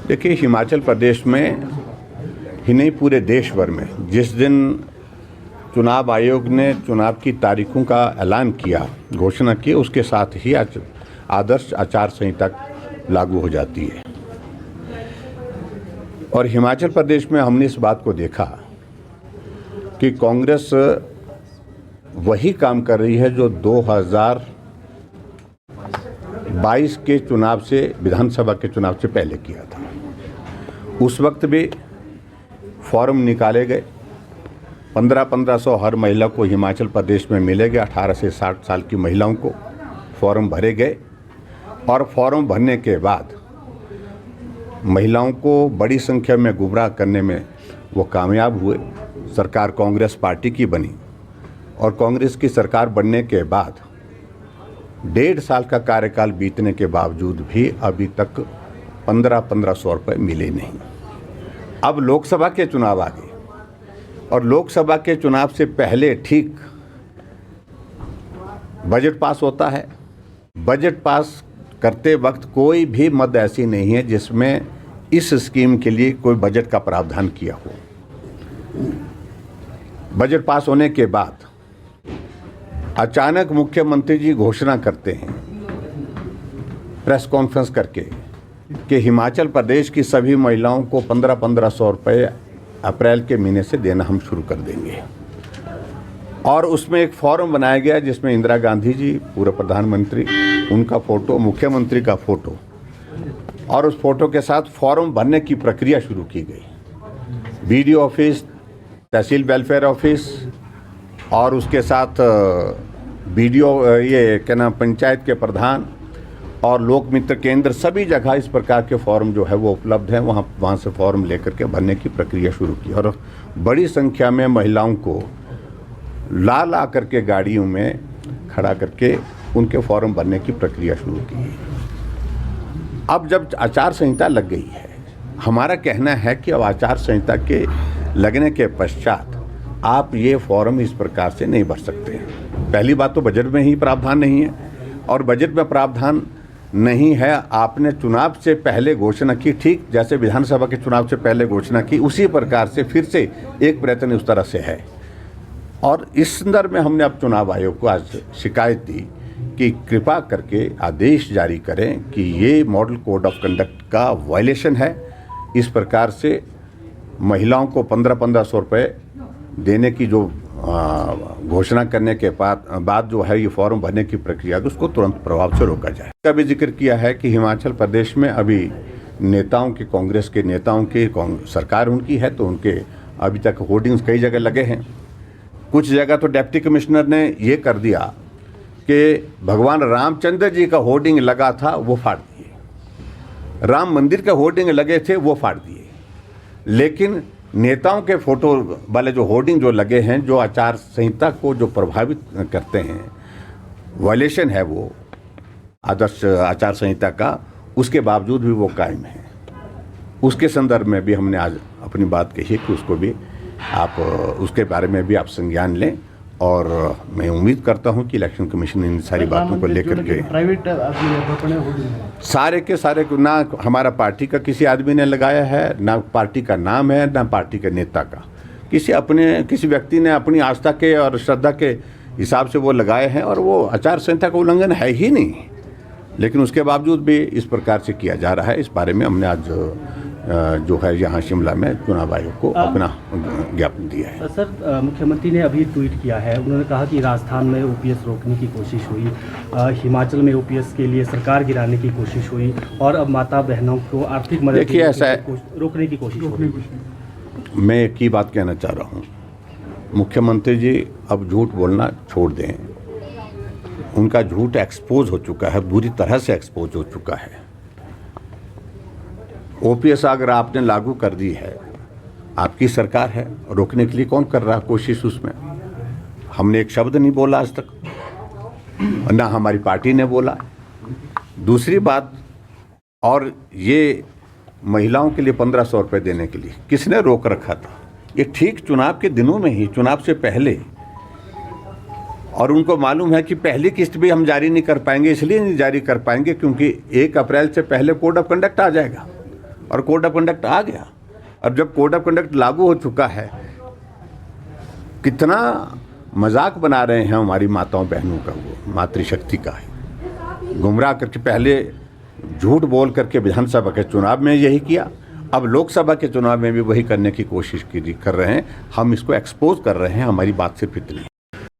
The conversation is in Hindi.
देखिए, हिमाचल प्रदेश में ही नहीं पूरे देश भर में जिस दिन चुनाव आयोग ने चुनाव की तारीखों का ऐलान किया, घोषणा की, उसके साथ ही आदर्श आचार संहिता लागू हो जाती है। और हिमाचल प्रदेश में हमने इस बात को देखा कि कांग्रेस वही काम कर रही है जो 2022 के चुनाव से, विधानसभा के चुनाव से पहले किया था। उस वक्त भी फॉर्म निकाले गए, 1500 हर महिला को हिमाचल प्रदेश में मिलेगा। 18 से 60 साल की महिलाओं को फॉर्म भरे गए और फॉर्म भरने के बाद महिलाओं को बड़ी संख्या में गुमराह करने में वो कामयाब हुए। सरकार कांग्रेस पार्टी की बनी और कांग्रेस की सरकार बनने के बाद 1.5 साल का कार्यकाल बीतने के बावजूद भी अभी तक 1500 रुपये मिले नहीं। अब लोकसभा के चुनाव आ गए और लोकसभा के चुनाव से पहले ठीक बजट पास होता है। बजट पास करते वक्त कोई भी मद ऐसी नहीं है जिसमें इस स्कीम के लिए कोई बजट का प्रावधान किया हो। बजट पास होने के बाद अचानक मुख्यमंत्री जी घोषणा करते हैं प्रेस कॉन्फ्रेंस करके कि हिमाचल प्रदेश की सभी महिलाओं को 1500 रुपये अप्रैल के महीने से देना हम शुरू कर देंगे। और उसमें एक फॉर्म बनाया गया जिसमें इंदिरा गांधी जी, पूर्व प्रधानमंत्री, उनका फ़ोटो, मुख्यमंत्री का फ़ोटो, और उस फोटो के साथ फॉर्म भरने की प्रक्रिया शुरू की गई। बीडीओ ऑफिस, तहसील वेलफेयर ऑफिस और उसके साथ पंचायत के प्रधान और लोक मित्र केंद्र, सभी जगह इस प्रकार के फॉर्म जो है वो उपलब्ध हैं। वहाँ से फॉर्म लेकर के भरने की प्रक्रिया शुरू की और बड़ी संख्या में महिलाओं को ला करके गाड़ियों में खड़ा करके उनके फॉर्म भरने की प्रक्रिया शुरू की। अब जब आचार संहिता लग गई है, हमारा कहना है कि अब आचार संहिता के लगने के पश्चात आप ये फॉर्म इस प्रकार से नहीं भर सकते। पहली बात तो बजट में ही प्रावधान नहीं है और बजट में प्रावधान नहीं है। आपने चुनाव से पहले घोषणा की, ठीक जैसे विधानसभा के चुनाव से पहले घोषणा की, उसी प्रकार से फिर से एक प्रयत्न उस तरह से है। और इस संदर्भ में हमने अब चुनाव आयोग को आज शिकायत दी कि कृपा करके आदेश जारी करें कि ये मॉडल कोड ऑफ कंडक्ट का वायलेशन है। इस प्रकार से महिलाओं को 1500 रुपये देने की जो घोषणा करने के बाद जो है ये फॉर्म भरने की प्रक्रिया, तो उसको तुरंत प्रभाव से रोका जाए। का भी जिक्र किया है कि हिमाचल प्रदेश में अभी नेताओं के, कांग्रेस के नेताओं की सरकार उनकी है, तो उनके अभी तक होर्डिंग्स कई जगह लगे हैं। कुछ जगह तो डिप्टी कमिश्नर ने ये कर दिया कि भगवान रामचंद्र जी का होर्डिंग लगा था वो फाड़ दिए, राम मंदिर के होर्डिंग लगे थे वो फाड़ दिए। लेकिन नेताओं के फोटो वाले जो होर्डिंग जो लगे हैं, जो आचार संहिता को जो प्रभावित करते हैं, वायलेशन है वो आदर्श आचार संहिता का, उसके बावजूद भी वो कायम है। उसके संदर्भ में भी हमने आज अपनी बात कही है कि उसको भी आप, उसके बारे में भी आप संज्ञान लें। और मैं उम्मीद करता हूं कि इलेक्शन कमीशन इन सारी बातों को लेकर के प्राइवेट सारे के सारे, ना हमारा पार्टी का किसी आदमी ने लगाया है, ना पार्टी का नाम है, ना पार्टी के नेता का, किसी व्यक्ति ने अपनी आस्था के और श्रद्धा के हिसाब से वो लगाए हैं और वो आचार संहिता का उल्लंघन है ही नहीं। लेकिन उसके बावजूद भी इस प्रकार से किया जा रहा है। इस बारे में हमने आज जो है यहाँ शिमला में चुनाव आयोग को अपना ज्ञापन दिया है। सर, मुख्यमंत्री ने अभी ट्वीट किया है, उन्होंने कहा कि राजस्थान में ओपीएस रोकने की कोशिश हुई, हिमाचल में ओपीएस के लिए सरकार गिराने की कोशिश हुई और अब माता बहनों को आर्थिक मदद देखिए, ऐसा रोकने की कोशिश हुई। मैं एक ही बात कहना चाह रहा हूँ, मुख्यमंत्री जी अब झूठ बोलना छोड़ दें। उनका झूठ एक्सपोज हो चुका है, बुरी तरह से एक्सपोज हो चुका है। ओपीएस अगर आपने लागू कर दी है, आपकी सरकार है, रोकने के लिए कौन कर रहा है कोशिश? उसमें हमने एक शब्द नहीं बोला आज तक, ना हमारी पार्टी ने बोला। दूसरी बात, और ये महिलाओं के लिए 1500 रुपये देने के लिए किसने रोक रखा था? ये ठीक चुनाव के दिनों में ही, चुनाव से पहले। और उनको मालूम है कि पहली किस्त भी हम जारी नहीं कर पाएंगे, इसलिए नहीं जारी कर पाएंगे क्योंकि 1 अप्रैल से पहले कोड ऑफ कंडक्ट आ जाएगा और कोड ऑफ कंडक्ट आ गया। अब जब कोड ऑफ कंडक्ट लागू हो चुका है, कितना मजाक बना रहे हैं हमारी माताओं बहनों का, वो मातृशक्ति का है। गुमराह करके पहले झूठ बोल करके विधानसभा के चुनाव में यही किया, अब लोकसभा के चुनाव में भी वही करने की कोशिश कर रहे हैं। हम इसको एक्सपोज कर रहे हैं, हमारी बात सिर्फ इतनी है।